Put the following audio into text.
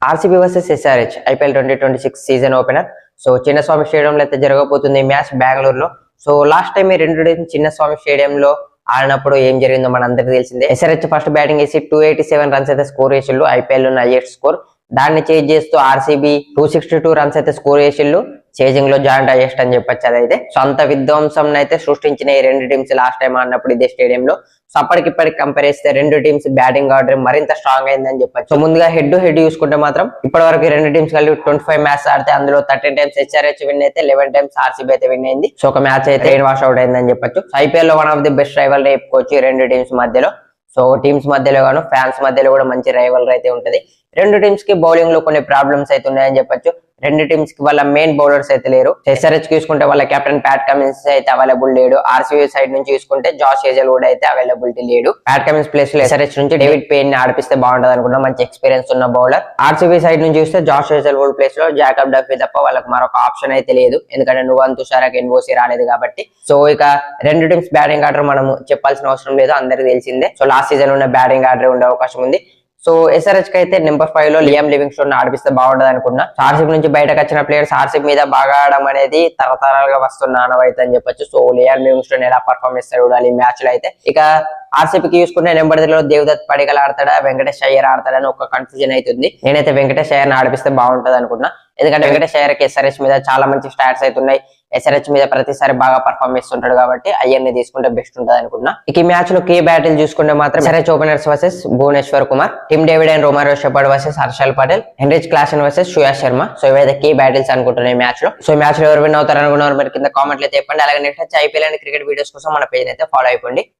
RCB versus SRH IPL 2026 season opener. So Chinnaswamy స్టేడియంలో అయితే జరగబోతుంది ఈ మ్యాచ్ బెంగళూరులో. సో లాస్ట్ టైం ఈ రెండు టీమ్స్ చిన్నస్వామి స్టేడియంలో ఆడినప్పుడు ఏం జరిగిందో మన అందరికి తెలిసిందే. ఎస్ఆర్హెచ్ ఫస్ట్ బ్యాటింగ్ వేసి 287 రన్స్ అయితే స్కోర్ చేసిళ్ళు, ఐపీఎల్ ఉన్న హైయెస్ట్ స్కోర్. దాన్ని చేజ్ చేస్తూ ఆర్సీబీ 262 రన్స్ అయితే స్కోర్ చేసిళ్ళు, చేజింగ్ లో జాయింట్ హైయెస్ట్ అని చెప్పొచ్చు. అదైతే సో అంత విధ్వంసం అయితే సృష్టించిన ఈ రెండు టీమ్స్ లాస్ట్ టైం ఆడినప్పుడు ఇదే స్టేడియంలో. సో అప్పటికిప్పటికి కంపేర్ చేస్తే రెండు టీమ్స్ బ్యాటింగ్ ఆర్డర్ మరింత స్ట్రాంగ్ అయిందని చెప్పొచ్చు. సో ముందుగా హెడ్ టు హెడ్ చూసుకుంటే మాత్రం ఇప్పటి వరకు రెండు టీమ్స్ కలిపి 25 మ్యాచ్ ఆడితే అందులో 13 టైమ్స్ హెచ్ఆర్హెచ్ విన్ అయితే 11 టైమ్స్ ఆర్సీబీ అయితే విన్ అయింది. సో ఒక మ్యాచ్ అయితే వాష్ అవుట్ అయిందని చెప్పొచ్చు. ఐపీఎల్ లో one of the best rival చెప్పుకోవచ్చు ఈ రెండు టీమ్స్ మధ్యలో. సో టీమ్స్ మధ్యలో గాను ఫ్యాన్స్ మధ్యలో కూడా మంచి రైవల్ అయితే ఉంటది. రెండు టీమ్స్ కి బౌలింగ్ లో కొన్ని ప్రాబ్లమ్స్ అయితే ఉన్నాయని చెప్పొచ్చు. రెండు టీమ్స్ కి వాళ్ళ మెయిన్ బౌలర్స్ అయితే లేరు. ఎస్ఆర్హెచ్ చూసుకుంటే వాళ్ళ కెప్టెన్ ప్యాట్ కమిన్స్ అయితే అవైలబుల్ లేడు. ఆర్సీబీ సైడ్ నుంచి చూసుకుంటే జాష్ హేజల్ కూడా అయితే అవైలబిలిటీ లేడు. ప్యాట్ కమిన్స్ ప్లేస్ లో ఎస్ఆర్హెచ్ నుంచి డేవిడ్ పెయిన్ ని ఆడిపిస్తే బాగుంటది అనుకున్నా, మంచి ఎక్స్పీరియన్స్ ఉన్న బౌలర్. ఆర్సీబీ సైడ్ నుంచి చూస్తే జాష్ హేజల్ ప్లేస్ లో జాకబ్ డఫీ తప్ప వాళ్ళకి మరొక ఆప్షన్ అయితే లేదు, ఎందుకంటే నువ్వు తుషారాక్ ఎన్ఓసి రాలేదు కాబట్టి. సో ఇక రెండు టీమ్స్ బ్యాటింగ్ ఆర్డర్ మనం చెప్పాల్సిన అవసరం లేదు, అందరికి తెలిసిందే. సో లాస్ట్ సీజన్ ఉన్న బ్యాటింగ్ ఆర్డర్ ఉండే అవకాశం ఉంది. సో ఎస్ఆర్హెచ్ కి అయితే నెంబర్ 5 లో లియామ్ లివింగ్స్టోన్ ఆడిపిస్తే బాగుంటది అనుకున్నా. ఆర్సీబీ నుంచి బయటకు వచ్చిన ప్లేయర్స్ ఆర్సీబీ మీద బాగా ఆడడం అనేది తరతరాలుగా వస్తున్న ఆనవాయితీ అని చెప్పొచ్చు. సో లియామ్ లివింగ్స్టోన్ ఎలా పర్ఫార్మ్ చేస్తాడు చూడాలి ఈ మ్యాచ్ లో అయితే. ఇక ఆర్సీబీకి చూసుకుంటే నెంబర్ 3 లో దేవదత్ పడికల్ ఆడతాడా, వెంకటేష్ అయ్యర్ ఆడతాడని ఒక కన్ఫ్యూజన్ అవుతుంది. నేనైతే వెంకటేష్ అయ్యర్ ఆడిపిస్తే బాగుంటది అనుకున్నా, ఎందుకంటే వెంకటేష్ అయ్యర్కి ఎస్ఆర్హెచ్ మీద చాలా మంచి స్టాట్స్ అయితే ఉన్నాయి. ఎస్ఆర్హెచ్ మీద ప్రతిసారి బాగా పర్ఫార్మ్ చేస్తుంటాడు కాబట్టి అయ్యర్ ని తీసుకుంటే బెస్ట్ ఉంటది అనుకున్నా. ఇక ఈ మ్యాచ్ లో కే బ్యాటిల్ చూసుకుంటే మాత్రం SRH openers versus Bhuvneshwar Kumar, Tim David and Romario Shepherd versus Harshal Patel, Heinrich Klaasen versus Shreyas Sharma. So ఇవైతే కే బ్యాటిల్స్ అనుకుంటున్నాయి ఈ మ్యాచ్ లో. సో ఈ మ్యాచ్ లో ఎవరు విన్ అవుతారు అనుకున్నారు మీరు కింద కామెంట్లు అయితే చెప్పండి. అలాగే next IPL and cricket videos కోసం మన పేజ్ అయితే ఫాలో అయిపోండి.